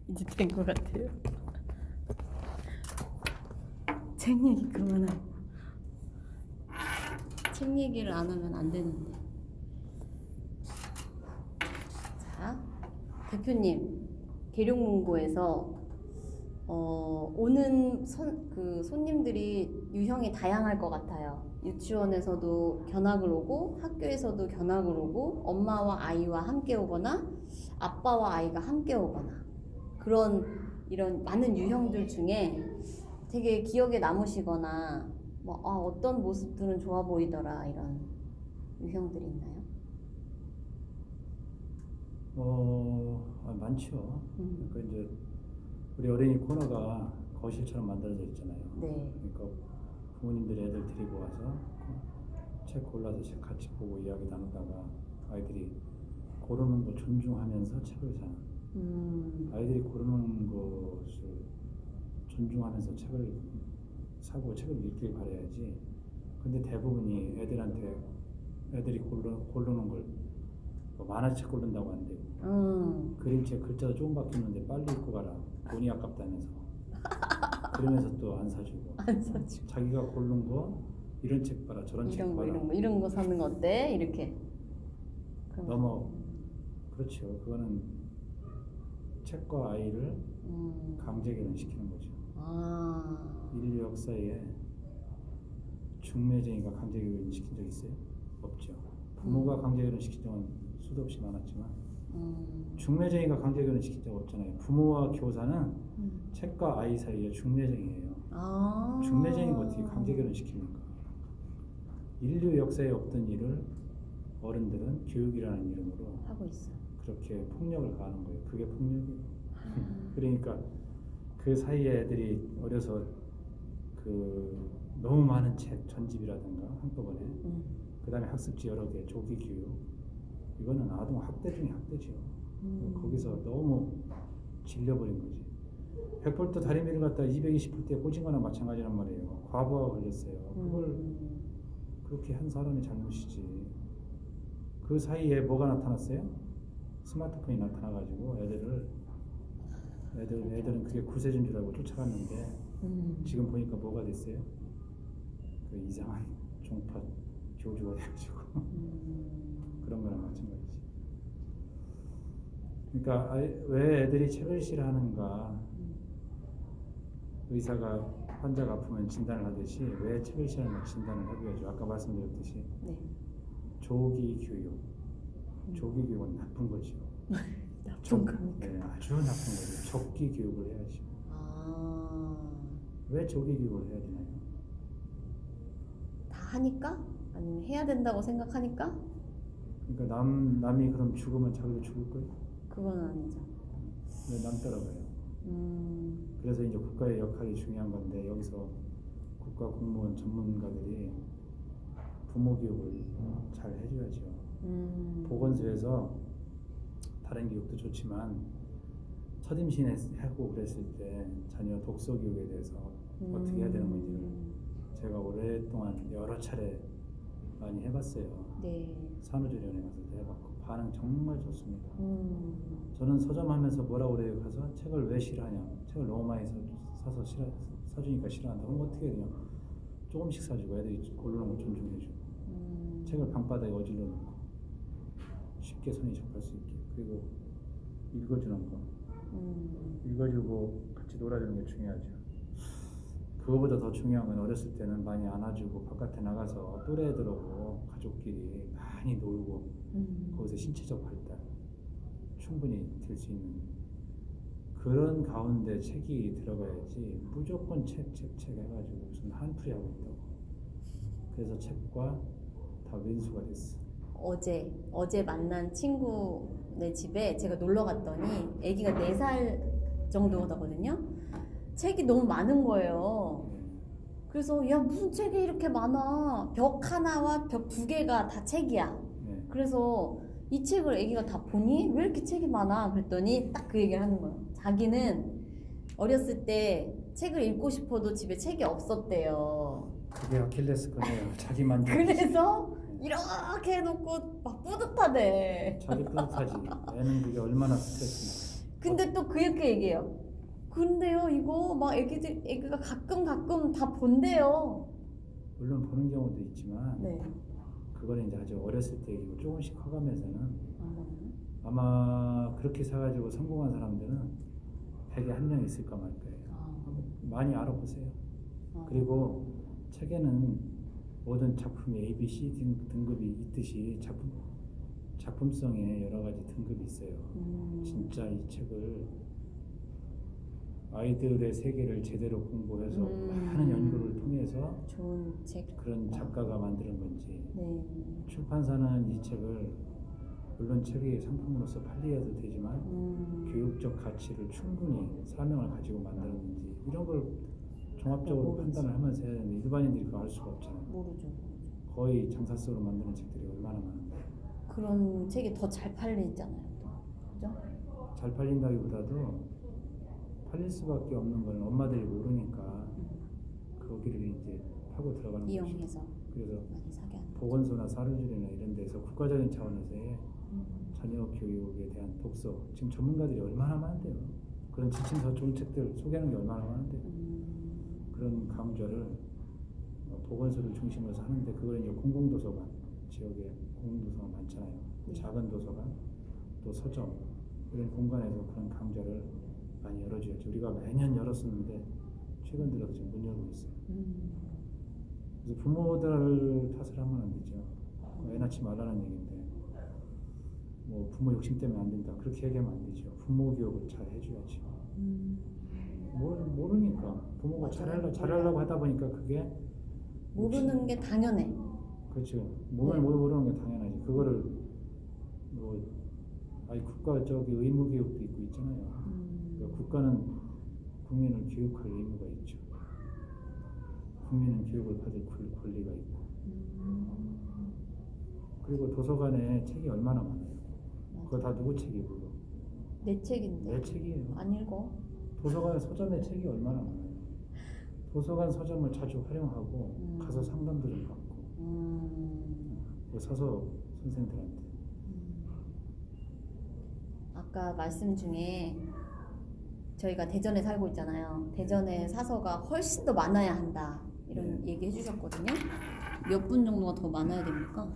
이제 된 것 같아요. 책 얘기 그만하고. 책 얘기를 안 하면 안 되는데. 자, 대표님, 계룡문고에서 오는 손님들이 유형이 다양할 것 같아요. 유치원에서도 견학을 오고 학교에서도 견학을 오고 엄마와 아이와 함께 오거나 아빠와 아이가 함께 오거나 그런 이런 많은 유형들 중에 되게 기억에 남으시거나 뭐 어떤 모습들은 좋아 보이더라 이런 유형들이 있나요? 많죠. 그러니까 이제 우리 어린이 코너가 거실처럼 만들어져 있잖아요. 네. 그러니까 부모님들이 애들 데리고 와서 책 골라서 책 같이 보고 이야기 나누다가 아이들이 고르는 거 존중하면서 책을 사는. 아이들이 고르는 것을 존중하면서 책을 사고 책을 읽길 바라야지. 근데 대부분이 애들이 고르는 걸 만화책 고른다고 하는데 그림책 글자도 조금 바뀌는데 빨리 읽고 가라. 돈이 아깝다면서. 그러면서 또 안 사주고. 안 사주고. 자기가 고른 거 이런 책 봐라 저런 책 봐라. 이런 거 사는 거 어때? 이렇게. 그렇죠. 그거는 책과 아이를 강제 결혼시키는 거죠. 인류 역사에 중매쟁이가 강제 결혼시킨 적 있어요? 없죠. 부모가 강제 결혼시킨 적은 수도 없이 많았지만 중매쟁이가 강제 결혼시킨 적 없잖아요. 부모와 교사는 책과 아이 사이에 중매쟁이에요. 중매쟁이가 어떻게 강제 결혼시킵니까? 인류 역사에 없던 일을 어른들은 교육이라는 이름으로 하고 있어. 그렇게 폭력을 가하는 거예요. 그게 폭력이에요. 그러니까 그 사이에 애들이 어려서 너무 많은 책 전집이라든가 한꺼번에 그 다음에 학습지 여러 개 조기 교육 이거는 아동 학대 중에 학대죠. 거기서 너무 질려버린 거지. 100볼트 다리미를 갖다 220볼트에 꽂은 거나 마찬가지란 말이에요. 과부하가 걸렸어요. 그걸 그렇게 한 사람의 잘못이지. 그 사이에 뭐가 나타났어요? 스마트폰이 나타나가지고 애들은 그게 구세주인 줄 알고 쫓아갔는데 지금 보니까 뭐가 됐어요? 그 이상한 종파 교주가 돼가지고 그런 거랑 마찬가지지. 그러니까 왜 애들이 책을 싫어하는가? 의사가 환자가 아프면 진단을 하듯이 왜 책을 싫어하는가 진단을 해줘야죠. 아까 말씀드렸듯이 네. 조기 교육. 조기 교육은 나쁜 거죠. 나쁜 겁니까? 네, 아주 나쁜 거죠. 적기 교육을 해야죠. 왜 조기 교육을 해야 되나요? 다 하니까? 아니면 해야 된다고 생각하니까? 그러니까 남이 그럼 죽으면 자기도 죽을 거예요? 그건 아니죠. 왜 남 따라가요? 그래서 이제 국가의 역할이 중요한 건데 여기서 국가 공무원 전문가들이 부모 교육을 잘 해줘야죠. 보건소에서 다른 교육도 좋지만 첫임신에 하고 그랬을 때 자녀 독서 교육에 대해서 어떻게 해야 되는 건지를 제가 오랫동안 여러 차례 많이 해봤어요. 네. 산후조리원에 가서도 해봤고 반응 정말 좋습니다. 저는 서점 하면서 뭐라고 그래요? 가서 책을 왜 싫어하냐? 책을 너무 많이 사서 사주니까 싫어한다. 그럼 어떻게 해야 되냐? 조금씩 사주고 애들이 고르는 거 존중해주고 책을 방바닥에 어질러 놓고 쉽게 손이 접할 수 있게 그리고 읽어주는 거 읽어주고 같이 놀아주는 게 중요하죠. 그거보다 더 중요한 건 어렸을 때는 많이 안아주고 바깥에 나가서 또래들하고 가족끼리 많이 놀고 거기서 신체적 발달 충분히 될 수 있는 그런 가운데 책이 들어가야지 무조건 책 해가지고 무슨 한풀이 하고 있다고. 그래서 책과 다 왼수가 됐어. 어제 만난 친구네 집에 제가 놀러 갔더니 아기가 4살 정도거든요. 책이 너무 많은 거예요. 그래서 야 무슨 책이 이렇게 많아. 벽 하나와 벽 2개가 다 책이야. 네. 그래서 이 책을 아기가 다 보니 왜 이렇게 책이 많아? 그랬더니 딱 그 얘기를 하는 거예요. 자기는 어렸을 때 책을 읽고 싶어도 집에 책이 없었대요. 그게 아킬레스건이에요. 자기 만족. 그래서 이렇게 해놓고 막 뿌듯하대. 자기 뿌듯하지. 애는 그게 얼마나 스트레스인가. 근데 또 그렇게 얘기해요. 근데요, 이거 막 애기가 가끔 다 본대요. 물론 보는 경우도 있지만 네. 그거는 이제 아주 어렸을 때 얘기고 조금씩 커가면서는 아, 아마 그렇게 사가지고 성공한 사람들은 100에 한 명 있을까 말 거예요. 많이 알아보세요. 그리고 책에는 모든 작품이 A, B, C 등급이 있듯이 작품성에 여러 가지 등급이 있어요. 진짜 이 책을 아이들의 세계를 제대로 공부해서 많은 연구를 통해서 좋은 책. 그런 작가가 만드는 건지 네. 출판사는 이 책을 물론 책이 상품으로서 팔려도 되지만 교육적 가치를 충분히 사명을 가지고 만들었는지 이런 걸 종합적으로 판단을 하면서 해야 되는데 일반인들이 그거 알 수가 없잖아요. 모르죠. 거의 장사성으로 만드는 책들이 얼마나 많은데 그런 책이 더 잘 팔리잖아요. 그죠? 잘 팔린다기보다도 팔릴 수밖에 없는 건 엄마들이 모르니까 거기를 이제 파고 들어가는 거죠. 이용해서 그래서 많이 사게 하는. 보건소나 사료질이나 이런 데서 국가적인 차원에서의 자녀 교육에 대한 독서 지금 전문가들이 얼마나 많은데요. 그런 지침서 좋은 책들 소개하는 게 얼마나 많은데요. 그런 강좌를 보건소를 중심으로 해서 하는데 그걸 이제 공공도서관 지역에 공공도서관 많잖아요. 작은 도서관 또 서점 이런 공간에서 그런 강좌를 많이 열어줘야죠. 우리가 매년 열었었는데 최근 들어서 지금 못 열고 있어요. 그래서 부모들 탓을 하면 안 되죠. 애 낳지 말라는 얘기인데 뭐 부모 욕심 때문에 안 된다 그렇게 얘기하면 안 되죠. 부모 교육을 잘 해줘야죠. 모르니까 부모가 맞아요. 잘하려고 하다 보니까 그게 모르는 게 당연해. 그렇죠. 몸을 모르는 게 당연하지. 그거를 뭐 아니 국가적인 의무 교육도 있고 있잖아요. 그러니까 국가는 국민을 교육할 의무가 있죠. 국민은 교육을 받을 권리가 있고. 그리고 도서관에 책이 얼마나 많아요. 그거 다 누구 책이고? 내 책인데. 내 책이에요. 안 읽어. 도서관 서점에 책이 얼마나 많아요. 도서관 서점을 자주 활용하고 가서 상담도 좀 받고 그거 사서 선생님들한테. 아까 말씀 중에 저희가 대전에 살고 있잖아요. 대전에 사서가 훨씬 더 많아야 한다 이런 얘기 해주셨거든요. 몇 분 정도가 더 많아야 됩니까?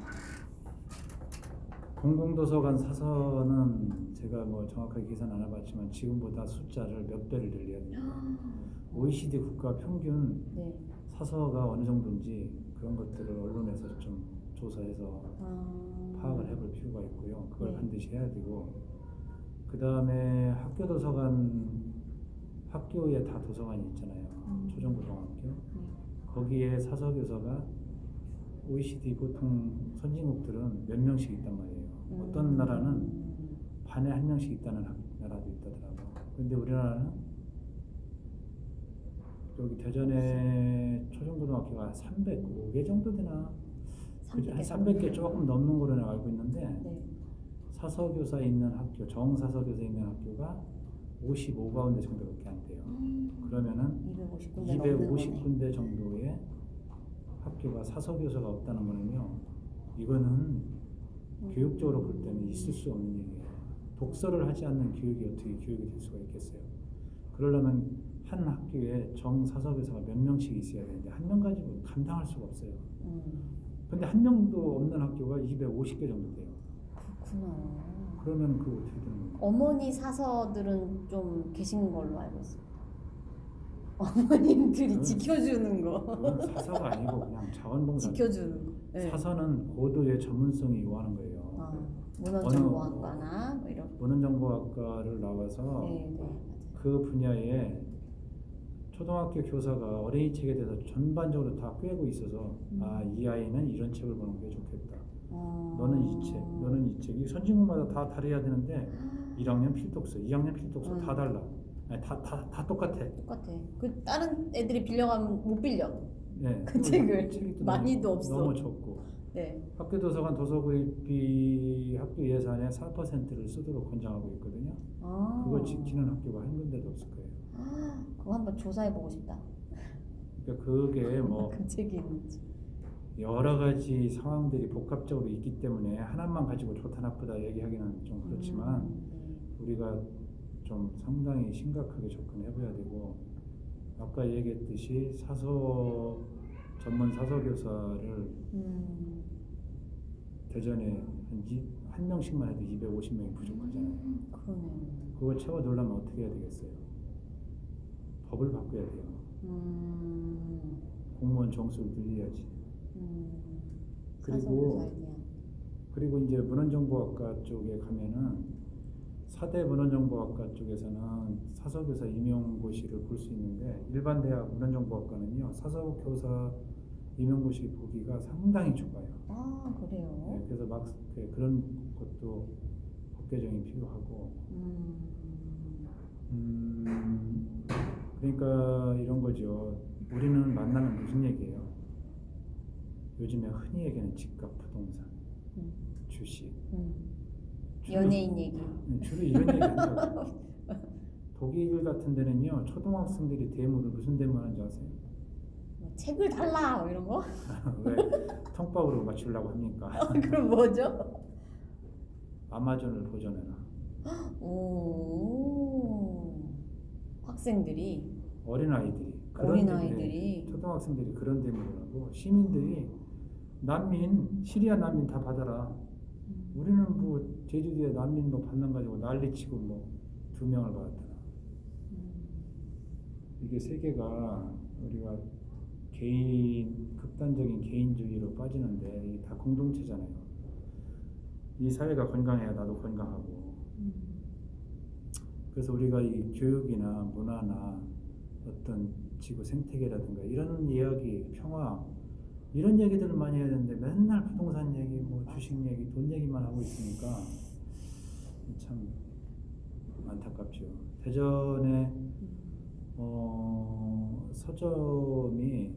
공공도서관 사서는 제가 뭐 정확하게 계산 안 해봤지만 지금보다 숫자를 몇 배를 늘려야 됩니다. OECD 국가 평균 네. 사서가 어느 정도인지 그런 것들을 언론에서 좀 조사해서 파악을 해볼 필요가 있고요. 그걸 네. 반드시 해야 되고 그 다음에 학교 도서관 학교에 다 도서관이 있잖아요. 초중고등학교 거기에 사서교사가 OECD 보통 선진국들은 몇 명씩 있단 말이에요. 어떤 나라는 반에 한 명씩 있다는 나라도 있다더라고요. 근데 우리나라는 여기 대전에 초중고등학교가 305개 정도 되나? 한 300개 조금 넘는 걸로 내가 알고 있는데 네. 사서교사 있는 학교, 정사서교사 있는 학교가 55가운데 정도밖에 안 돼요. 그러면은 250군데 정도의 학교가 사서교사가 없다는 거는요. 이거는 교육적으로 볼 때는 있을 수 없는 얘기예요. 독서를 하지 않는 교육이 어떻게 교육이 될 수가 있겠어요. 그러려면 한 학교에 정사서교사가 몇 명씩 있어야 되는데 한 명 가지고 감당할 수가 없어요. 근데 한 명도 없는 학교가 250개 정도 돼요. 그렇구나. 그러면 그거 어떻게 되는 거예요? 어머니 사서들은 좀 계신 걸로 알고 있어요. 어머님들이 지켜주는 거. 그건 사서가 아니고 그냥 자원봉사. 지켜주는 거. 네. 사서는 고도의 전문성이 요하는 거예요. 문헌정보학과나 뭐 이런. 문헌정보학과를 나와서 네. 그 분야에 초등학교 교사가 어린이 책에 대해서 전반적으로 다 꿰고 있어서 이 아이는 이런 책을 보는 게 좋겠다. 너는 이 책, 너는 이 책. 이 선진국마다 다 다르야 되는데 1학년 필독서, 2학년 필독서 다 달라. 아니, 다 똑같아. 그 다른 애들이 빌려가면 못 빌려. 네. 그 책을 많이도 없어. 너무 적고. 네. 학교 도서관 도서구입비 학교 예산의 4%를 쓰도록 권장하고 있거든요. 그걸 지키는 학교가 한 군데도 없을 거예요. 그거 한번 조사해보고 싶다. 그러니까 그게 뭐 그 책이 있는지. 여러 가지 상황들이 복합적으로 있기 때문에 하나만 가지고 좋다 나쁘다 얘기하기는 좀 그렇지만 우리가 좀 상당히 심각하게 접근해봐야 되고, 아까 얘기했듯이 전문 사서 교사를 대전에 한 명씩만 해도 250명이 부족하잖아요. 그러네요. 그거 채워넣으려면 어떻게 해야 되겠어요? 법을 바꿔야 돼요. 공무원 정수를 늘려야지. 그리고 그리고 이제 문헌정보학과 쪽에 가면은 사대 문헌정보학과 쪽에서는 사서교사 임용고시를 볼 수 있는데, 일반 대학 문헌정보학과는요 사서교사 임용고시 보기가 상당히 좁아요. 아, 그래요? 네, 그래서 그런 것도 법 개정이 필요하고. 그러니까 이런 거죠. 우리는 만나면 무슨 얘기예요? 요즘에 흔히 얘기하는 집값, 부동산, 주식, 연예인 얘기. 주로 이런 얘기 한다고. 독일 같은 데는요 초등학생들이 대물을 무슨 대물 하는지 아세요? 뭐 책을 달라 뭐 이런 거? 왜 통밥으로 맞추려고 합니까? 그럼 뭐죠? 아마존을 보존해라. 오, 학생들이, 어린아이들이 어린아이들이. 초등학생들이 그런 대물을 하고, 시민들이 시리아 난민 다 받아라. 우리는 뭐 제주도에 난민 뭐 반만 가지고 난리치고 뭐 2명을 받았더라. 이게 세계가 우리가 극단적인 개인주의로 빠지는데, 이게 다 공동체잖아요. 이 사회가 건강해야 나도 건강하고. 그래서 우리가 이 교육이나 문화나 어떤 지구 생태계라든가 이런 이야기, 평화, 이런 얘기들을 많이 해야 되는데 맨날 부동산 얘기, 뭐 주식 얘기, 돈 얘기만 하고 있으니까 참 안타깝죠. 대전에 서점이,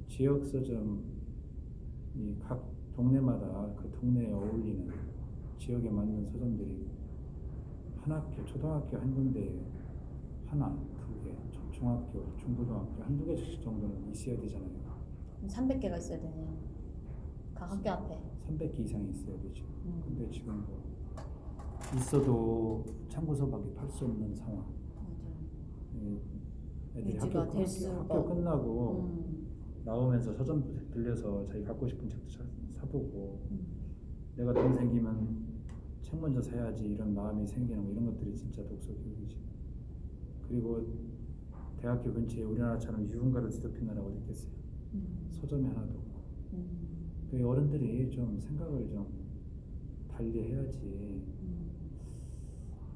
지역 서점이 각 동네마다 그 동네에 어울리는 지역에 맞는 서점들이 한 학교, 초등학교 한 군데에 하나, 2개, 중학교, 중고등학교 한두 개씩 정도는 있어야 되잖아요. 300개가 있어야 되네요. 각 학교 앞에. 300개 이상이 있어야 되죠. 근데 지금 뭐 있어도 참고서밖에 팔 수 없는 상황. 맞아요. 애들이 유지가 될 수가 학교 끝나고 나오면서 서점 들려서 자기 갖고 싶은 책도 사보고, 내가 돈 생기면 책 먼저 사야지 이런 마음이 생기는 거, 이런 것들이 진짜 독서 교육이지. 그리고 대학교 근처에 우리나라처럼 유흥가를 뒤덮인 나라가 어디 있겠어요? 서점이 하나도 없고. 그 어른들이 좀 생각을 좀 달리 해야지.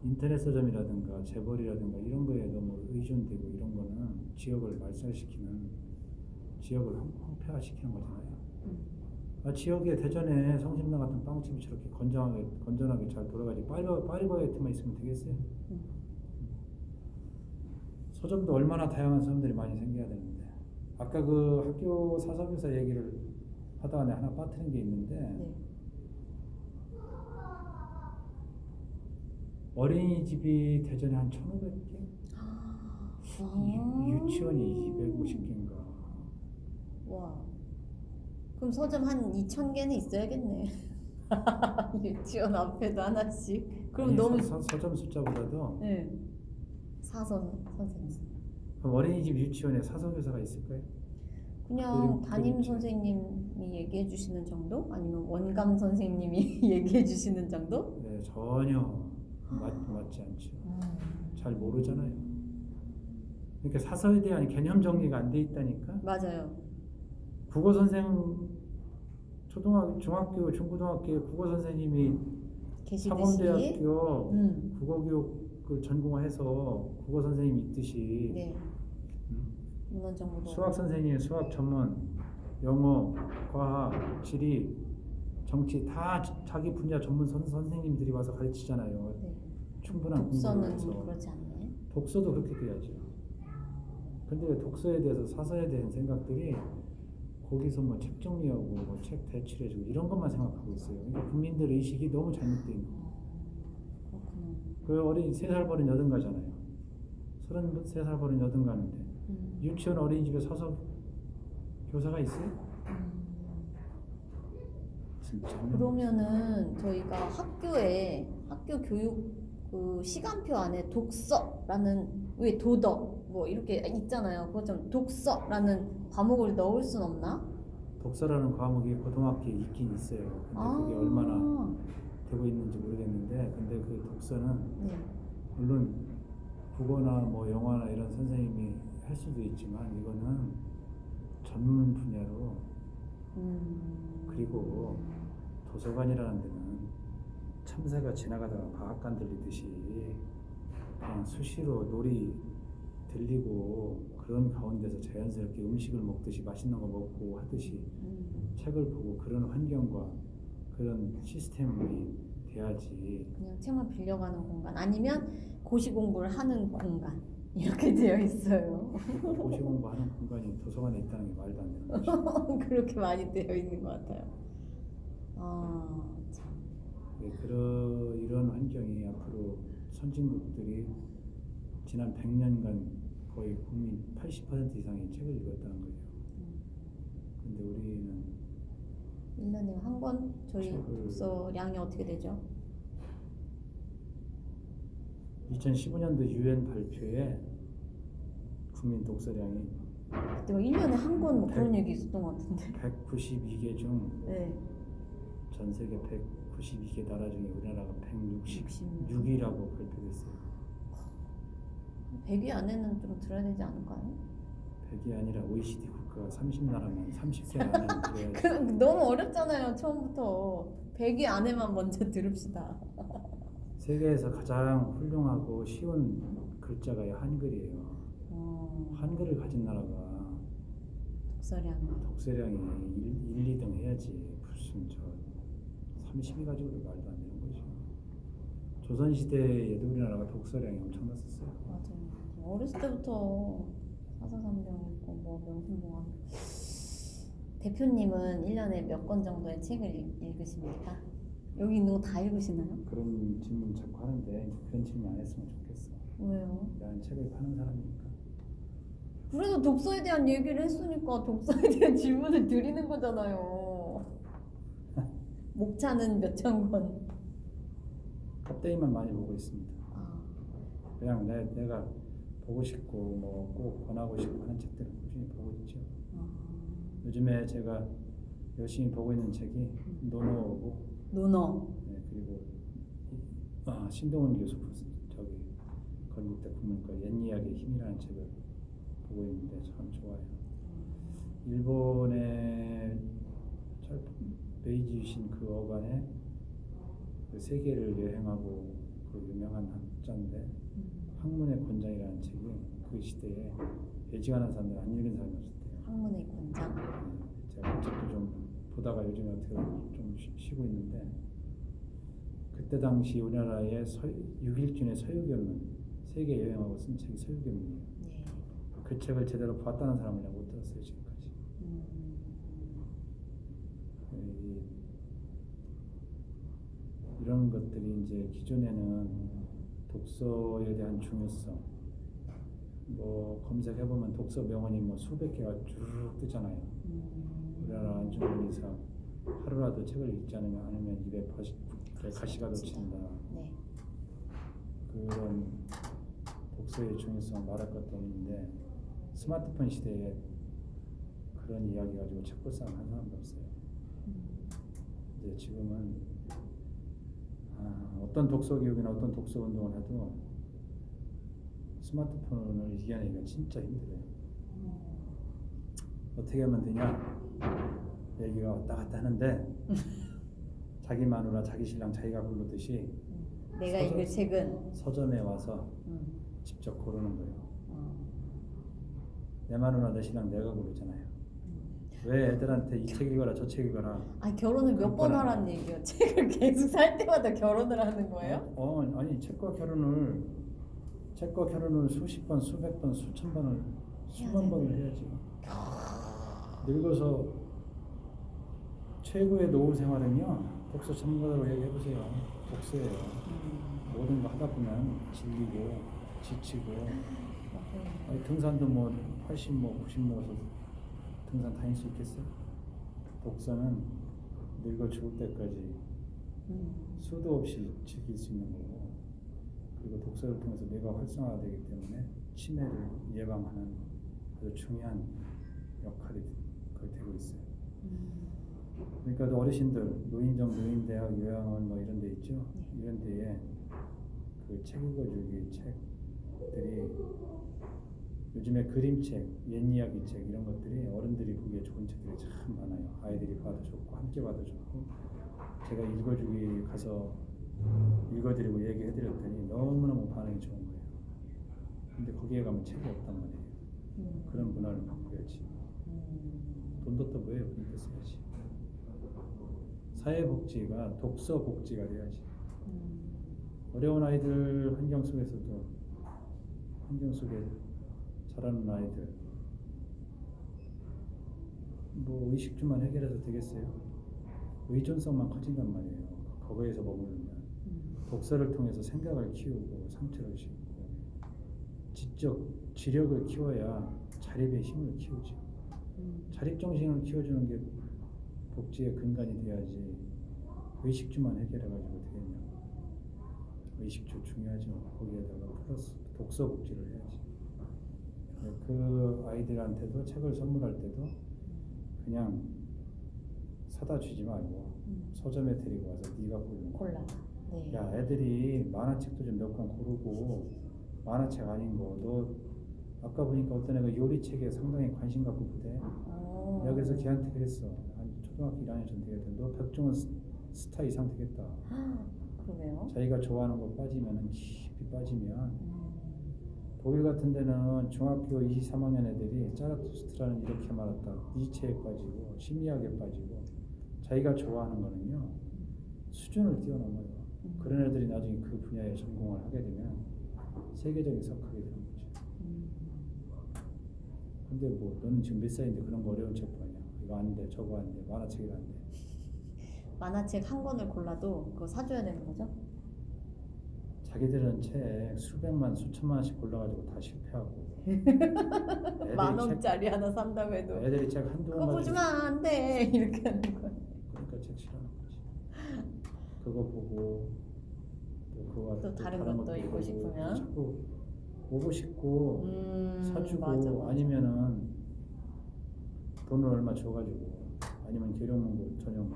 인터넷 서점이라든가 재벌이라든가 이런 거에 너무 의존되고 이런 거는 지역을 말살시키는, 지역을 황폐화시키는 거잖아요. 지역에 대전에 성심당 같은 빵집이 저렇게 건전하게 잘 돌아가지 파리바게트만 있으면 되겠어요? 서점도 얼마나 다양한 사람들이 많이 생겨야 되는데. 아까 그 학교 사서교사 얘기를 하다가 내가 하나 빠뜨린 게 있는데, 네. 어린이집이 대전에 한 1,500개? 유치원이 250개인가. 와. 그럼 서점 한 2,000개는 있어야겠네. 유치원 앞에도 하나씩. 그럼 아니, 너무. 서점 숫자보다도. 네. 사선 선생님. 그럼 어린이집 유치원에 사서교사가 있을까요? 그냥 담임 선생님이 얘기해 주시는 정도? 아니면 원감 선생님이 얘기해 주시는 정도? 네, 전혀 맞지 않죠. 잘 모르잖아요. 그러니까 사서에 대한 개념 정리가 안 돼 있다니까. 맞아요. 국어 선생, 중학교, 중고등학교 국어 선생님이 계시듯이. 사범대학교 국어교육을 전공해서 국어 선생님이 있듯이. 네. 문헌정보도. 수학 선생님, 수학 전문, 영어, 과학, 지리, 정치 다 자기 분야 전문 선생님들이 와서 가르치잖아요. 네. 충분한 독서는 공부를 해서. 그렇지 않나요? 독서도 그렇게 돼야죠. 근데 독서에 대해서, 사서에 대한 생각들이 거기서 뭐 책 정리하고 뭐 책 대출해주고 이런 것만 생각하고 있어요. 그러니까 국민들 의식이 너무 잘못되어 있는 거예요. 그렇구나. 그 어린 3살 버린 여든 가잖아요. 33살 버린 여든 가는데 유치원 어린이집에 서서 교사가 있어요? 진짜. 그러면은 저희가 학교 교육 그 시간표 안에 독서라는 왜 도덕 뭐 이렇게 있잖아요. 그거 좀 독서라는 과목을 넣을 순 없나? 독서라는 과목이 고등학교에 있긴 있어요. 근데 그게 얼마나 되고 있는지 모르겠는데, 근데 그 독서는 네. 물론 국어나 뭐 영어나 이런 선생님이 할 수도 있지만 이거는 전문 분야로, 그리고 도서관이라는 데는 참새가 지나가다가 방앗간 들리듯이 그냥 수시로 놀이 들리고 그런 가운데서 자연스럽게 음식을 먹듯이 맛있는 거 먹고 하듯이 책을 보고 그런 환경과 그런 시스템이 돼야지. 그냥 책만 빌려가는 공간 아니면 고시 공부를 하는 공간 이렇게 되어 있어요. 고시 공부하는 공간이 도서관에 있다는 게 말도 안 되는 거죠. 그렇게 많이 되어 있는 것 같아요. 아, 참. 이런 환경이 앞으로 선진국들이 지난 100년간 거의 국민 80% 이상이 책을 읽었다는 거죠. 근데 우리는 1년에 한 권? 저희 책을 독서량이 어떻게 되죠? 2015년도 유엔 발표에 국민 독서량이 그때가 1년에 한 권 뭐 그런 얘기 있었던 것 같은데. 192개 중 네. 전 세계 192개 나라 중에 우리나라가 166위라고 발표됐어요. 100위 안에는 좀 들어야 되지 않을까요? 100이 아니라 OECD 국가가 30나라면 30개 안에는 들어야지. 그럼 너무 어렵잖아요. 처음부터 100위 안에만 먼저 들읍시다. 세계에서 가장 훌륭하고 쉬운 글자가 한글이에요. 한글을 가진 나라가 독서량이 1, 2등 해야지. 무슨 저 30위 가지고도 말도 안 되는 거죠. 조선시대에도 우리나라가 독서량이 엄청났었어요. 맞아요. 어렸을 때부터 사사삼경 읽고 뭐 명승공학. 대표님은 1년에 몇 권 정도의 책을 읽으십니까? 여기 있는 거 다 읽으시나요? 그런 질문 자꾸 하는데 그런 질문 안 했으면 좋겠어. 왜요? 난 책을 파는 사람이니까. 그래도 독서에 대한 얘기를 했으니까 독서에 대한 질문을 드리는 거잖아요. 목차는 몇 천 권? 껍데기만 많이 보고 있습니다. 아, 그냥 내가 보고 싶고 뭐 꼭 권하고 싶고 하는 책들을 꾸준히 보고 있죠. 요즘에 제가 열심히 보고 있는 책이 노노고, 논어. 네, 그리고 신동훈 교수 저기 건국대 국문과 옛이야기의 힘이라는 책을 보고 있는데 참 좋아요. 일본의 메이지 유신 그 어간에 그 세계를 여행하고 그 유명한 학자인데 학문의 권장이라는 책이 그 시대에 예지관한 사람들 안 읽은 사람이 없었대요. 학문의 권장. 제가 그 책도 좀 보다가 요즘에 어떻게 좀 쉬고 있는데, 그때 당시 우리나라의 6일준의 서유견문, 세계 여행하고 쓴 책이 서유견문이에요. 네. 그 책을 제대로 봤다는 사람을 내가 못 들었어요 지금까지. 이런 것들이 이제 기존에는 독서에 대한 중요성, 뭐 검색해보면 독서 명언이 뭐 수백 개가 쭉 뜨잖아요. 우리나라 안중근 의사 하루라도 책을 읽지 않으면 입에 가시가 돋친다. 네. 그런 독서의 중요성을 말할 것도 없는데, 스마트폰 시대에 그런 이야기 가지고 책볼싸움 한 사람도 없어요. 이제 지금은 어떤 독서 교육이나 어떤 독서 운동을 해도 스마트폰을 이겨내기가 진짜 힘들어요. 어떻게 하면 되냐 얘기가 왔다 갔다 하는데 자기 마누라 자기 신랑 자기가 고르듯이 내가 읽을 책은 서점에 와서 직접 고르는 거예요. 내 마누라 내 신랑 내가 고르잖아요. 왜 애들한테 이 책 읽어라 저 책 읽어라. 아니 결혼을 몇 번 하라는 얘기예요. 책을 계속 살 때마다 결혼을 하는 거예요? 아니 책과 결혼을 수십 번, 수백 번, 수천 번을 수만 번을 해야지. 늙어서 최고의 노후 생활은요, 독서 전문가로 얘기해보세요. 독서예요. 모든 거 하다 보면 질리고 지치고. 아니, 등산도 뭐 80, 뭐 90 먹어서 등산 다닐 수 있겠어요? 독서는 늙어 죽을 때까지 수도 없이 즐길 수 있는 거고, 그리고 독서를 통해서 뇌가 활성화되기 때문에 치매를 예방하는 아주 중요한 역할이 거의 되고 있어요. 그러니까 어르신들 노인정, 노인대학, 요양원 뭐 이런 데 있죠. 이런 데에 그 책 읽어주기 책들이 요즘에 그림책, 옛이야기책 이런 것들이 어른들이 보기에 좋은 책들이 참 많아요. 아이들이 봐도 좋고 함께 봐도 좋고 제가 읽어주기 가서 읽어드리고 얘기해드렸더니 너무너무 반응이 좋은 거예요. 근데 거기에 가면 책이 없단 말이에요. 그런 문화를 바꿔야지. 돈도 또 뭐예요? 돈도 써야지. 사회복지가 독서복지가 돼야지. 어려운 아이들 환경 속에서도 환경 속에 자라는 아이들 뭐 의식주만 해결해서 되겠어요? 의존성만 커진단 말이에요. 거기에서 머무르면 독서를 통해서 생각을 키우고 상처를 싣고 지적 지력을 키워야 자립의 힘을 키우죠. 자립정신을 키워주는 게 복지의 근간이 돼야지 의식주만 해결해가지고 되겠냐. 의식주 중요하죠. 거기에다가 플러스 독서 복지를 해야지. 그 아이들한테도 책을 선물할 때도 그냥 사다 주지 말고 서점에 데리고 와서 네가 골라. 네. 야, 애들이 만화책도 좀 몇 권 고르고 만화책 아닌 거 너 아까 보니까 어떤 애가 요리책에 상당히 관심 갖고 보대. 여기서 걔한테 그랬어. 한 초등학교 1학년 전 되겠다. 너 백종원 스타 이상 되겠다. 그러네요. 자기가 좋아하는 거 빠지면은 깊이 빠지면 독일 같은 데는 중학교 2, 3학년 애들이 짜라투스트라는 이렇게 말했다. 니체에 빠지고 심리학에 빠지고 자기가 좋아하는 거는요 수준을 뛰어넘어요. 그런 애들이 나중에 그 분야에 전공을 하게 되면 세계적인 석학이 되는 거죠. 근데 뭐 너는 지금 몇 살인데 그런 거 어려운 책 보냐? 이거 안 돼, 저거 안 돼, 만화책이 안 돼. 만화책 한 권을 골라도 그거 사줘야 되는 거죠? 자기들은 책 수백만, 수천만 원씩 골라가지고 다 실패하고. 만 원짜리 하나 산다고 해도 애들이 책 한두 권 그거 보지 마, 안 돼 이렇게 하는 거야. 그러니까 책 싫어하는 거지. 그거 보고 또 그거 또 다른 것도 읽고 싶으면 자꾸 보고 싶고 사주고 맞아. 아니면은 돈을 얼마 줘가지고 아니면 계룡문고 전용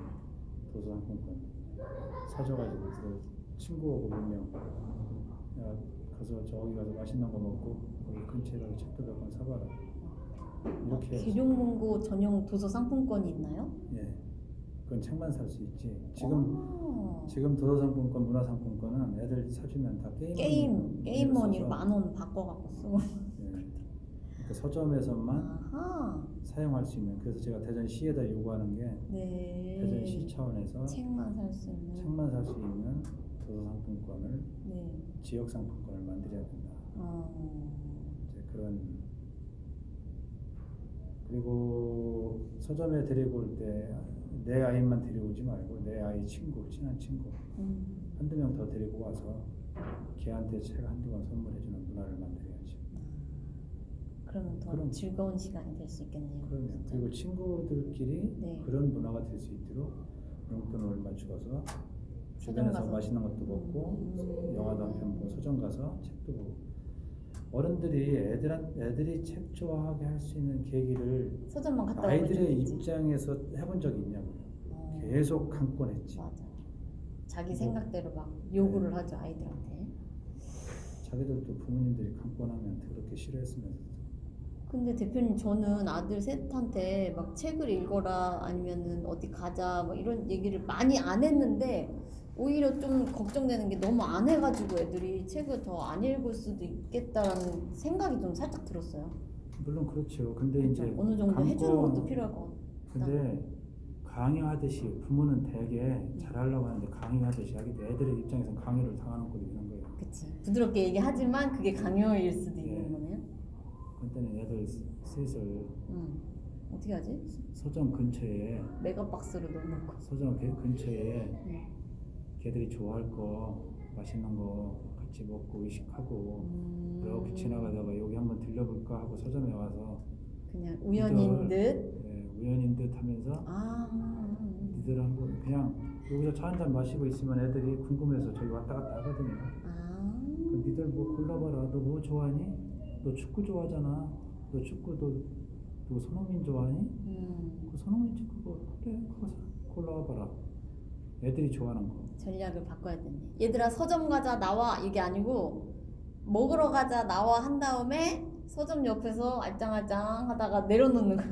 도서 상품권 사줘가지고 그 친구하고 몇 명 야 가서 저기 가서 맛있는 거 먹고 거기 근처에다가 책도 몇 권 사봐라 이렇게 해야지. 계룡문고 전용 도서 상품권이 있나요? 예, 그건 책만 살 수 있지. 지금 도서상품권, 문화상품권은 애들 사주면 다 게임머니로 10,000원 바꿔갖고 쓰고. 예, 그러니까 서점에서만 아하. 사용할 수 있는. 그래서 제가 대전시에다 요구하는 게 네. 대전시 차원에서 책만 살 수 있는. 책만 살 수 있는 도서상품권을 네. 지역상품권을 만들어야 된다. 이제 그런. 그리고 서점에 데리고 올 때 내 아이만 데려오지 말고 내 아이 친구, 친한 친구 한두 명 더 데리고 와서 걔한테 책 한두 권 선물해주는 문화를 만들어야지. 그러면 더 즐거운 시간이 될 수 있겠네요. 그러면 진짜. 그리고 친구들끼리 네. 그런 문화가 될 수 있도록 용돈을 얼마 주어서 주변에서 가서. 맛있는 것도 먹고 영화도 한 편 보고 서점 가서 책도 보고 어른들이 애들이 책 좋아하게 할 수 있는 계기를 서점만 갔다 오면 아이들의 좋겠지. 입장에서 해본 적이 있냐고요. 계속 강권했지. 맞아. 자기 생각대로 막 요구를 하죠 아이들한테. 자기들도 부모님들이 강권하면 그렇게 싫어했으면서. 근데 대표님 저는 아들 셋한테 막 책을 읽어라 아니면은 어디 가자 뭐 이런 얘기를 많이 안 했는데 오히려 좀 걱정되는 게 너무 안 해가지고 애들이 책을 더 안 읽을 수도 있겠다라는 생각이 좀 살짝 들었어요. 물론 그렇죠. 근데 이제 어느 정도 해주는 것도 필요할 것 같다. 근데 강요하듯이 부모는 되게 잘하려고 하는데 강요하듯이 하기 때문에 애들의 입장에서는 강요를 당하는 꼴이 되는 거예요. 그치. 부드럽게 얘기하지만 그게 강요일 수도 있는 거네요. 그때는 애들 슬슬 어떻게 하지? 서점 근처에 메가박스로 넣어놓고. 서점 근처에 걔들이 좋아할 거 맛있는 거 같이 먹고 의식하고 이렇게 지나가다가 여기 한번 들려볼까 하고 서점에 와서 그냥 우연인 듯. 네, 우연인 듯 하면서 니들 한번 그냥 여기서 차 한잔 마시고 있으면 애들이 궁금해서 저기 왔다 갔다 하거든요. 니들 뭐 골라봐라. 너 뭐 좋아하니? 너 축구 좋아하잖아. 너 축구도 너 손흥민 좋아하니? 그 손흥민 축구 그래 그거 골라봐라. 애들이 좋아하는 거. 전략을 바꿔야 되네. 얘들아 서점 가자 나와 이게 아니고 먹으러 가자 나와 한 다음에 서점 옆에서 알짱알짱 하다가 내려놓는 거.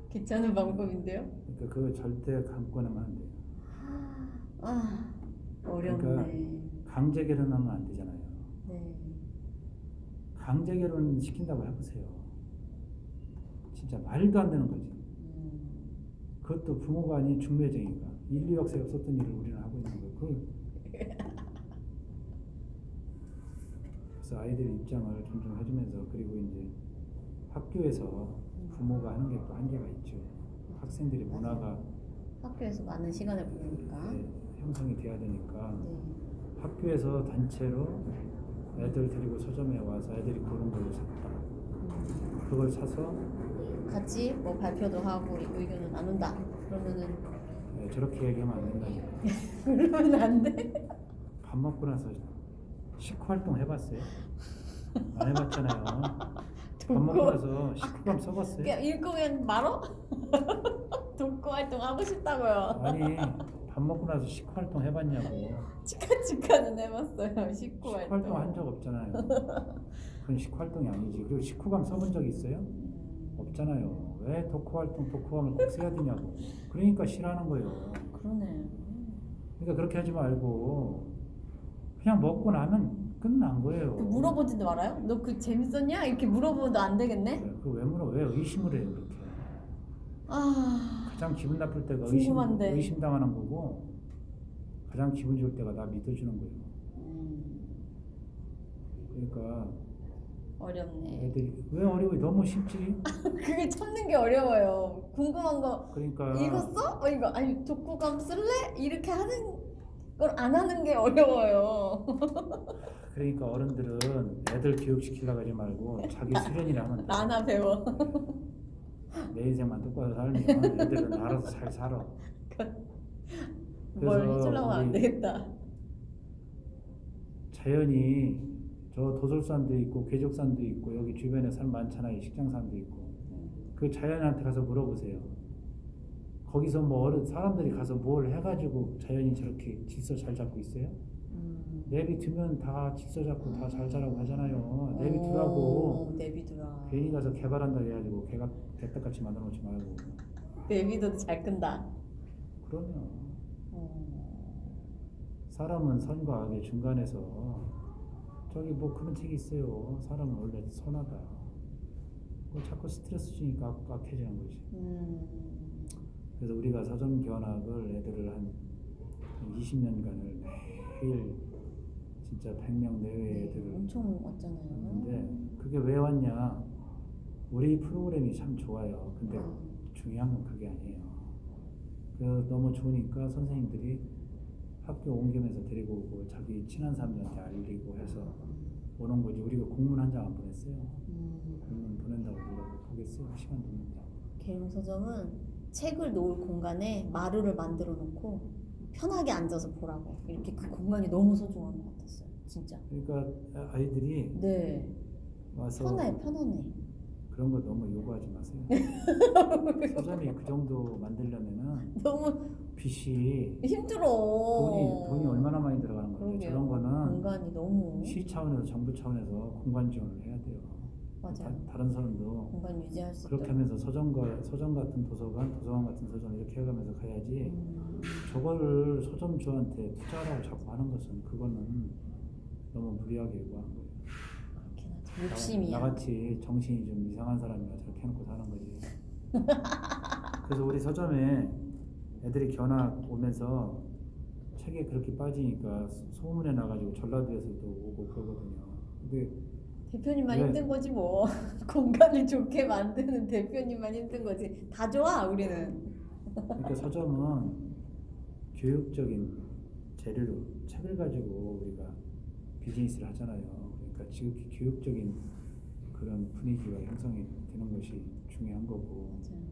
괜찮은 방법인데요? 그러니까 그거 절대 강권하면 안 돼요. 아 어렵네. 그러니까 강제 결혼하면 안 되잖아요. 네. 강제 결혼 시킨다고 해보세요. 진짜 말도 안 되는 거지. 그것도 부모가 아닌 중매쟁이가 인류 역사에 없었던 일을 우리는 하고 있는 거예요. 그래서 아이들 입장을 존중해주면서 그리고 이제 학교에서 부모가 하는 게 또 한계가 있죠. 학생들이 문화가 학교에서 많은 시간을 보내니까. 네, 형성이 돼야 되니까 네. 학교에서 단체로 애들 데리고 서점에 와서 애들이 고른 걸 샀다. 그걸 사서 같이 뭐 발표도 하고 의견을 나눈다. 그러면은 네, 저렇게 얘기하면 안 된다니까. 그러면 안 돼? 밥 먹고 나서 식후 활동 해봤어요? 안 해봤잖아요. 밥 먹고 나서 식후감 써봤어요? 그냥 읽고 그냥 말어? 독고 활동 하고 싶다고요. 아니 밥 먹고 나서 식후 활동 해봤냐고. 치카치카는 해봤어요. 식구 식후 활동. 활동 한 적 없잖아요. 그건 식후 활동이 아니지. 그리고 식후감 써본 적 있어요? 없잖아요. 왜 독후감을 꼭 써야 되냐고. 그러니까 싫어하는 거예요. 그러네. 그러니까 그렇게 하지 말고 그냥 먹고 나면 끝난 거예요. 그 물어보지도 말아요? 너 그 재밌었냐? 이렇게 물어보도 안 되겠네? 그 왜 물어? 왜 의심을 해요 그렇게? 아 가장 기분 나쁠 때가 궁금한데. 의심당하는 거고 가장 기분 좋을 때가 나 믿어주는 거예요. 그러니까 어렵네. 애들이 왜 어려워? 너무 쉽지? 그게 찾는 게 어려워요. 궁금한 거 그러니까 읽었어? 이거 아니 독후감 쓸래? 이렇게 하는 걸 안 하는 게 어려워요. 그러니까 어른들은 애들 교육시키려고 하지 말고 자기 수련이라 하면 돼. 나나 배워. 내 인생만 똑바로 살면 애들은 알아서 잘 살아. 뭘 그래서 해주려고 안 우리 되겠다. 자연이 저 도솔산도 있고 괴족산도 있고 여기 주변에 산 많잖아요. 식장산도 있고 그 자연한테 가서 물어보세요. 거기서 뭐 사람들이 가서 뭘 해가지고 자연이 저렇게 질서 잘 잡고 있어요? 내비두면 다 질서 잡고 다 잘 자라고 하잖아요. 내비두라고. 내비두라. 괜히 가서 개발한다 해가지고 개가 개떡같이 만들어 놓지 말고. 내비둬도 잘 끈다. 그러면 사람은 선과 악의 중간에서 저기 뭐 그런 책이 있어요. 사람은 원래 선하다. 뭐 자꾸 스트레스 주니까 악해지는 거지. 그래서 우리가 서점 견학을 애들을 한 20년간을 매일 진짜 100명 내외의 애들을 엄청 왔잖아요. 했는데 그게 왜 왔냐? 우리 프로그램이 참 좋아요. 근데 중요한 건 그게 아니에요. 그래서 너무 좋으니까 선생님들이 학교 옮기면서 데리고 오고 자기 친한 사람들한테 알리고 해서 오는 거지. 우리가 공문 한 장 안 보냈어요. 공문 보낸다고 누가 보겠어요? 시간도 없는데. 계룡 서점은 책을 놓을 공간에 마루를 만들어 놓고 편하게 앉아서 보라고 이렇게 그 공간이 너무 소중한 것 같았어요. 진짜. 그러니까 아이들이 네. 와서 편해. 그런 거 너무 요구하지 마세요. 서점이 그 정도 만들려면은 너무 빚이 힘들어. 돈이 얼마나 많이 들어가는 건데 그러게요. 저런 거는 공간이 너무 시 차원에서 정부 차원에서 공간 지원을 해야 돼요. 맞아요. 다른 사람도 공간 유지할 수 그렇게 있도록. 하면서 서점 같은 도서관 같은 서점 이렇게 해가면서 가야지. 저거를 서점주한테 투자하라고 자꾸 하는 것은 그거는 너무 무리하게 요구하는 거예요. 그렇긴 하죠. 욕심이야. 나같이 정신이 좀 이상한 사람이라 저렇게 해놓고 사는 거지. 그래서 우리 서점에 애들이 견학 오면서 책에 그렇게 빠지니까 소문에 나가지고 전라도에서도 오고 그러거든요. 근데 대표님만 왜? 힘든 거지 뭐. 공간을 좋게 만드는 대표님만 힘든 거지. 다 좋아 우리는. 그러니까 서점은 교육적인 재료로 책을 가지고 우리가 비즈니스를 하잖아요. 그러니까 지극히 교육적인 그런 분위기가 형성이 되는 것이 중요한 거고 맞아요.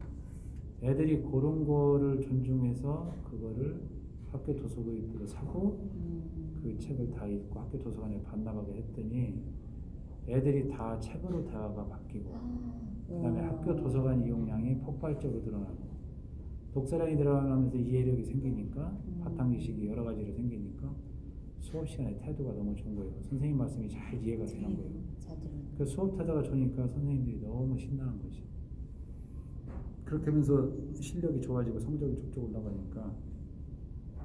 애들이 그런 거를 존중해서 그거를 학교 도서관으로 사고 그 책을 다 읽고 학교 도서관에 반납하게 했더니 애들이 다 책으로 대화가 바뀌고 그다음에 학교 도서관 이용량이 폭발적으로 늘어나고 독서량이 늘어나면서 이해력이 생기니까 바탕지식이 여러 가지로 생기니까 수업 시간에 태도가 너무 좋은 거예요. 선생님 말씀이 잘 이해가 되는 거예요. 그 수업 태도가 좋으니까 선생님들이 너무 신나는 거지. 그렇게 하면서 실력이 좋아지고 성적이 쭉쭉 올라가니까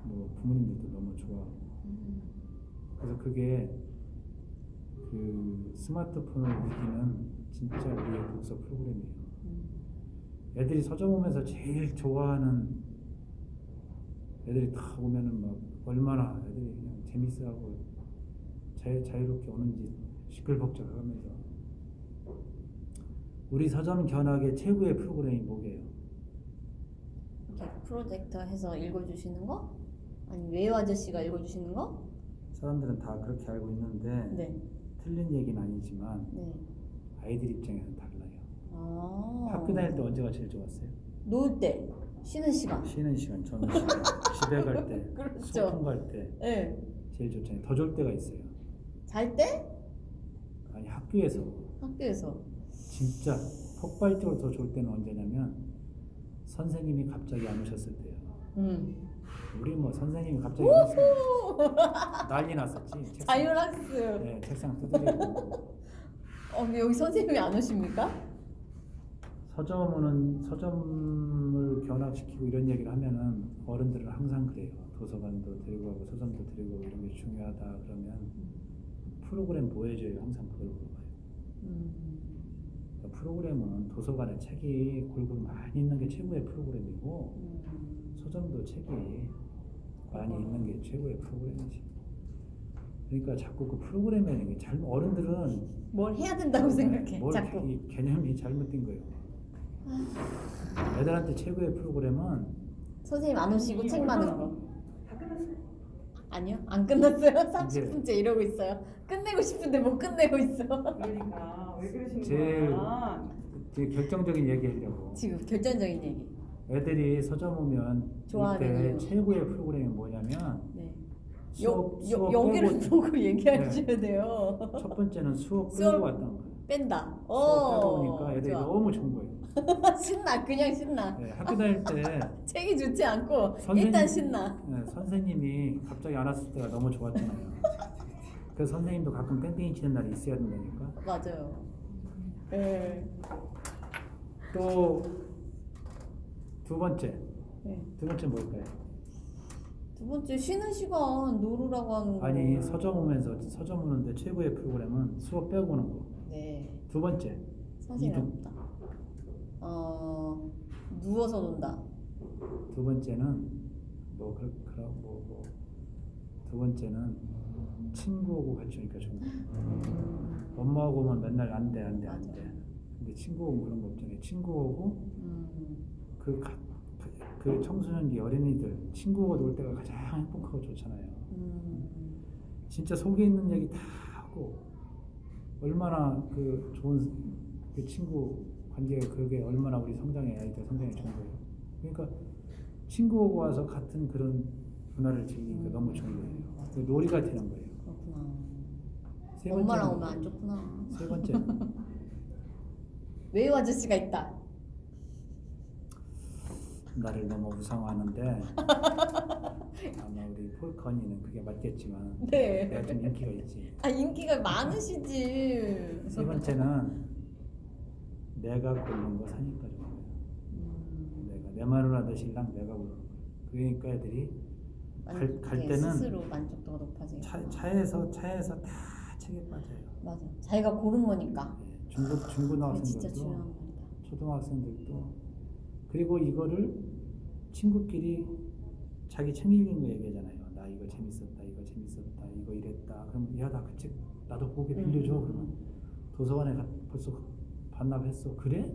뭐 부모님들도 너무 좋아. 그래서 그게 그 스마트폰을 이기는 진짜 우리의 독서 프로그램이에요. 애들이 서점 오면서 제일 좋아하는 애들이 다 오면은 막 얼마나 애들이 그냥 재밌어하고 자유롭게 오는지 시끌벅적하면서. 우리 서점 견학의 최고의 프로그램이 뭐게요? 이렇게 프로젝터 해서 읽어주시는 거? 아니 외우 아저씨가 읽어주시는 거? 사람들은 다 그렇게 알고 있는데 네. 틀린 얘기는 아니지만 네. 아이들 입장에는 달라요. 아. 학교 다닐 때 언제가 제일 좋았어요? 놀 때, 쉬는 시간. 쉬는 시간, 점심, 집에 갈 때, 그렇죠. 소풍 갈 때 네. 제일 좋잖아요. 더 좋을 때가 있어요. 잘 때? 아니 학교에서 학교에서. 진짜 폭발적으로 더 좋을 때는 언제냐면 선생님이 갑자기 안 오셨을 때요. 우리 뭐 선생님이 갑자기 안 오셨으면 난리 났었지. 책상, 자율학습. 네, 책상 두드리고. 근데 여기 선생님이 안 오십니까? 서점을 견학시키고 이런 얘기를 하면은 어른들은 항상 그래요. 도서관도 데리고 가고 서점도 데리고 가고 이런 게 중요하다 그러면 프로그램 뭐 해줘요? 항상 그걸 물어봐요. 그러니까 프로그램은 도서관에 책이 골고루 많이 있는 게 최고의 프로그램이고 서점도 책이 많이 있는 게 최고의 프로그램이지. 그러니까 자꾸 그 프로그램에 어른들은 뭘 해야 된다고 생각해. 자꾸. 이 개념이 잘못된 거예요. 애들한테 최고의 프로그램은 선생님 안 오시고 책 많은 거. 아니요, 안 끝났어요. 30분째 이러고 있어요. 끝내고 싶은데 못 끝내고 있어. 그러니까 왜 그러신 제일 거야? 결정적인 얘기 하려고. 지금 결정적인 얘기. 애들이 서점 오면 좋아하는 이때 이유. 최고의 프로그램이 뭐냐면 네. 수업 여기를 빼고 보고 얘기하셔야 돼요. 첫 번째는 수업 수업 빼고 왔다는 거예요. 뺀다. 수업 빼고 오니까 애들이 좋아. 너무 좋은 거예요. 신나, 그냥 신나. 네, 학교 다닐 때 책이 좋지 않고 선생님- 일단 신나. 네, 선생님이 갑자기 안 왔을 때가 너무 좋았잖아요. 그래서 선생님도 가끔 땡땡이 치는 날이 있어야 된다니까. 맞아요. 네. 또 두 번째 네. 뭘까요? 두 번째 쉬는 시간 놀으라고 하는 거. 아니 서점 오는데 최고의 프로그램은 수업 빼고 오는 거. 네. 두 번째 선생님 이동. 없다. 누워서 논다. 두 번째는 두 번째는 친구하고 같이 오니까 좋은 거. 엄마하고 오면 맨날 안 돼. 맞아. 근데 친구하고 그런 거 없잖아요. 친구하고 그 청소년기 어린이들 친구하고 놀 때가 가장 행복하고 좋잖아요. 진짜 속에 있는 얘기 다 하고 얼마나 그 좋은 그 친구 관계가 그게 얼마나 우리 아이들 성장에 좋은 거예요. 그러니까 친구하고 와서 같은 그런 문화를 즐기니까 너무 좋은 거예요. 그 놀이가 되는 거예요. 그렇구나. 세 엄마랑 번째는- 오면 안 좋구나. 세 번째 외우 아저씨가 있다. 나를 너무 우상화하는데 아마 우리 폴 커니는 그게 맞겠지만 네. 내가 좀 인기가 있지. 인기가 많으시지. 세 번째는 내가 고른 거 사니까 좋아요. 내가 내 마누라 내 신랑 내가 고른 거. 그러니까 애들이 갈 때는 스스로 만족도가 높아져요. 차에서 다 책에 빠져요. 맞아. 자기가 고른 거니까. 네, 그게 진짜 중고등학생들도 중요한 말이다. 초등학생들도 그리고 이거를 친구끼리 자기 책 읽은 거 얘기하잖아요. 나 이거 재밌었다, 이거 이랬다. 그럼 야 나 그 책 나도 보게 빌려줘. 그러면 도서관에 벌써 반납했어. 그래?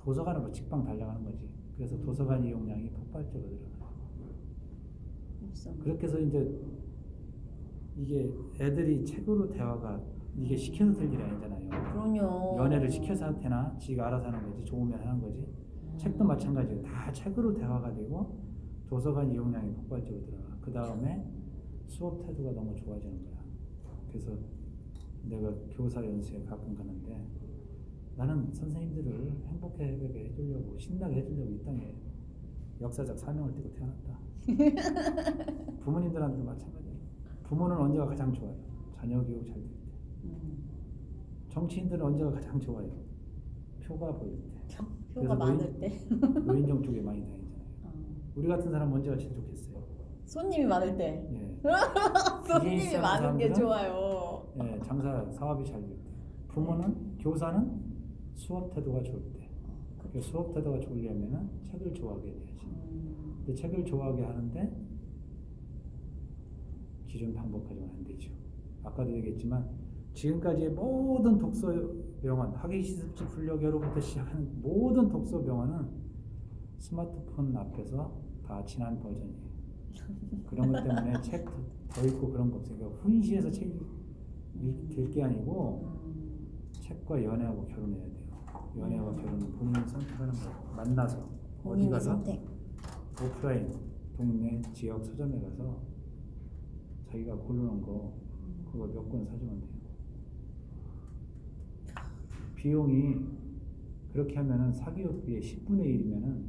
도서관으로 직방 달려가는 거지. 그래서 도서관 이용량이 폭발적으로 늘어나요. 그렇게 해서 이제 이게 애들이 책으로 대화가 이게 시켜서 될 일이 아니잖아요. 그럼요. 연애를 시켜서 되나? 지가 알아서 하는 거지. 좋으면 하는 거지. 책도 마찬가지예요. 다 책으로 대화가 되고 도서관 이용량이 폭발적으로 늘어나. 그 다음에 수업 태도가 너무 좋아지는 거야. 그래서 내가 교사 연수에 가끔 가는데 나는 선생님들을 행복하게 해주려고 신나게 해주려고 이 땅에 역사적 사명을 띠고 태어났다. 부모님들한테도 마찬가지예요. 부모는 언제가 가장 좋아요? 자녀 교육 잘 될 때. 정치인들은 언제가 가장 좋아요? 표가 보일 때. 표가 많을 때. 노인정 쪽에 많이 다니잖아요. 우리 같은 사람 언제가 제일 좋겠어요? 손님이 많을 때. 예. 손님이 비즈니스 많은 게 사람들은 좋아요. 예, 장사 사업이 잘 될 때. 부모는 교사는 수업 태도가 좋을 때. 그 수업 태도가 좋으려면은 책을 좋아하게 해야지. 근데 책을 좋아하게 하는데 기존 방법 가지고는 안 되죠. 아까도 얘기했지만 지금까지의 모든 독서 명언, 학위시습지 분력여로부터 시작하는 모든 독서 명언은 스마트폰 앞에서 다 지난 버전이에요. 그런 것 때문에 책 더 읽고 그런 거 없어요. 그러니까 훈시해서 책이 될 게 아니고 책과 연애하고 결혼해야 돼요. 연애와 결혼은 본인이 선택하는 거예요. 만나서 어디 본인의 가서 선택. 오프라인 동네 지역 서점에 가서 자기가 고르는 거 그거 몇 권 사주면 돼요. 비용이 그렇게 하면은 사교육비의 10분의 1이면은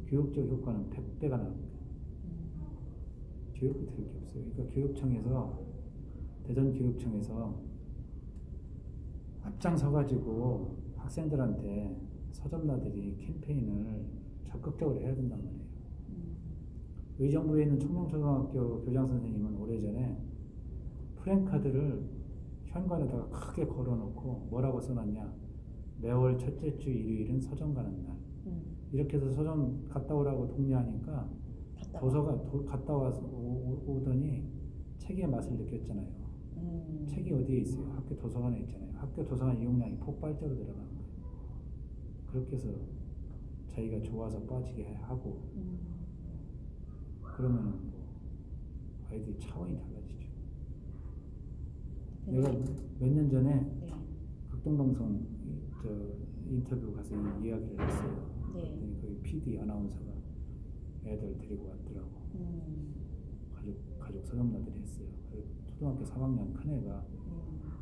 교육적 효과는 100배가 나옵니다. 교육비 들을 게 없어요. 그러니까 교육청에서 대전교육청에서 앞장서가지고 학생들한테 서점가들이 캠페인을 적극적으로 해야 된단 말이에요. 의정부에 있는 청명초등학교 교장 선생님은 오래전에 프랭카드를 현관에다가 크게 걸어놓고 뭐라고 써놨냐? 매월 첫째 주 일요일은 서점 가는 날. 이렇게 해서 서점 갔다 오라고 독려하니까 도서관 갔다 와서 오더니 책의 맛을 느꼈잖아요. 책이 어디에 있어요? 학교 도서관에 있잖아요. 학교 도서관 이용량이 폭발적으로 늘어나는 거예요. 그렇게 해서 자기가 좋아서 빠지게 하고 그러면은 뭐 아이들이 차원이 달라지죠. 내가 몇 년 전에 네. 극동방송 인터뷰 가서 이 이야기를 했어요. 네. 거기 PD 아나운서가 애들 데리고 왔더라고. 가족 서점가들이 했어요. 초등학교 3학년 큰 애가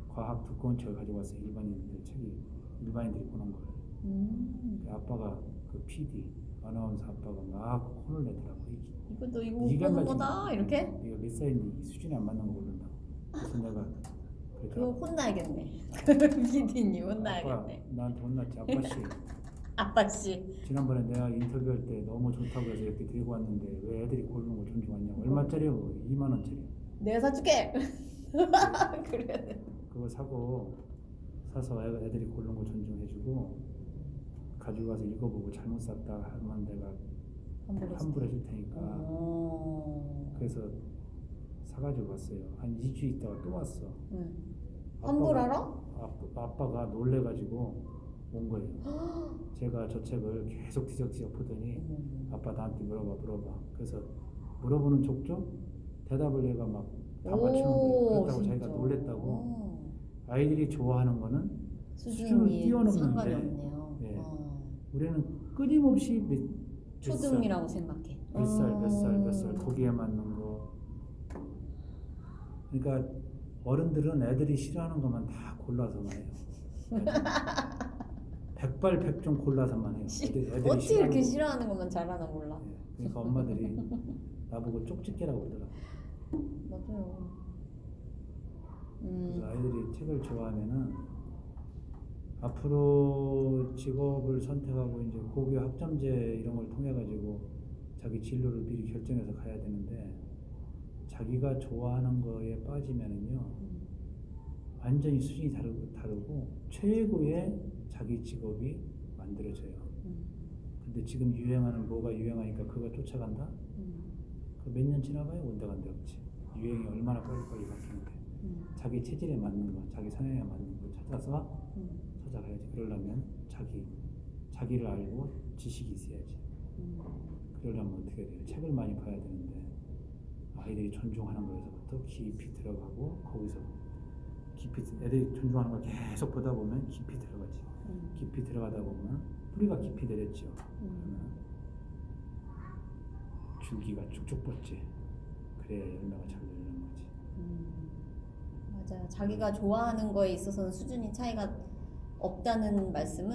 과학 두꺼운 책을 가지고 왔어요. 일반인들이 보는 걸. 그 아빠가 그 PD 아나운서 아빠가 막 혼을 내더라고. 이거 못 보는 거다 이렇게? 네가 몇 살인데 수준이 안 맞는 거 모른다고. 그래서 내가 그거 혼나야겠네. PD님 혼나야겠네. 나한테 혼났지. 아빠씨. 아빠씨. 지난번에 내가 인터뷰할 때 너무 좋다고 해서 이렇게 들고 왔는데 왜 애들이 고르는 걸 존중하냐고. 얼마짜리요? 2만 원짜리. 내가 사줄게. 그래야 돼. 그거 사서 애들이 고르는 거 존중해주고 가지고 가서 읽어보고 잘못 샀다 하면 내가 환불해줄 테니까. 그래서 사가지고 왔어요. 한 2주 있다가 또 왔어. 환불하러? 아빠가 놀래가지고 온 거예요. 제가 저 책을 계속 뒤적뒤적 보더니 아빠 나한테 물어봐. 그래서 물어보는 족족 대답을 얘가 막 다 맞추는 거예요. 그렇다고 자기가 놀랬다고. 아이들이 좋아하는 거는 수준을 뛰어넘는데 상관이 없네요. 네. 우리는 끊임없이 초등이라고 생각해. 몇 살 거기에 맞는 거. 그러니까 어른들은 애들이 싫어하는 것만 다 골라서만 해요. 백발백중 골라서만 해요. 애들이 어떻게 이렇게 거. 싫어하는 것만 잘하나 몰라. 네. 그러니까 엄마들이 나보고 쪽집게라고 그러더라고. 맞아요. 그래서 아이들이 책을 좋아하면은 앞으로 직업을 선택하고 이제 고교 학점제 이런 걸 통해 가지고 자기 진로를 미리 결정해서 가야 되는데 자기가 좋아하는 거에 빠지면은요 완전히 수준이 다르고 최고의 자기 직업이 만들어져요. 근데 지금 유행하는 뭐가 유행하니까 그거 쫓아간다? 그 몇 년 지나가요? 온데간데 없지. 유행이 얼마나 빨리빨리 바뀌는데 자기 체질에 맞는 거, 자기 성향에 맞는 거 찾아가야지. 그러려면 자기를 알고 지식이 있어야지. 그러려면 어떻게 돼요? 책을 많이 봐야 되는데 아이들이 존중하는 거에서부터 깊이 들어가고 거기서 애들이 존중하는 걸 계속 보다 보면 깊이 들어가지. 깊이 들어가다 보면 뿌리가 깊이 내렸죠. 그러면 줄기가 쭉쭉 뻗지. 그래야 열매가 잘 열리는 거지. 맞아요. 자기가 좋아하는 거에 있어서는 수준이 차이가 없다는 말씀은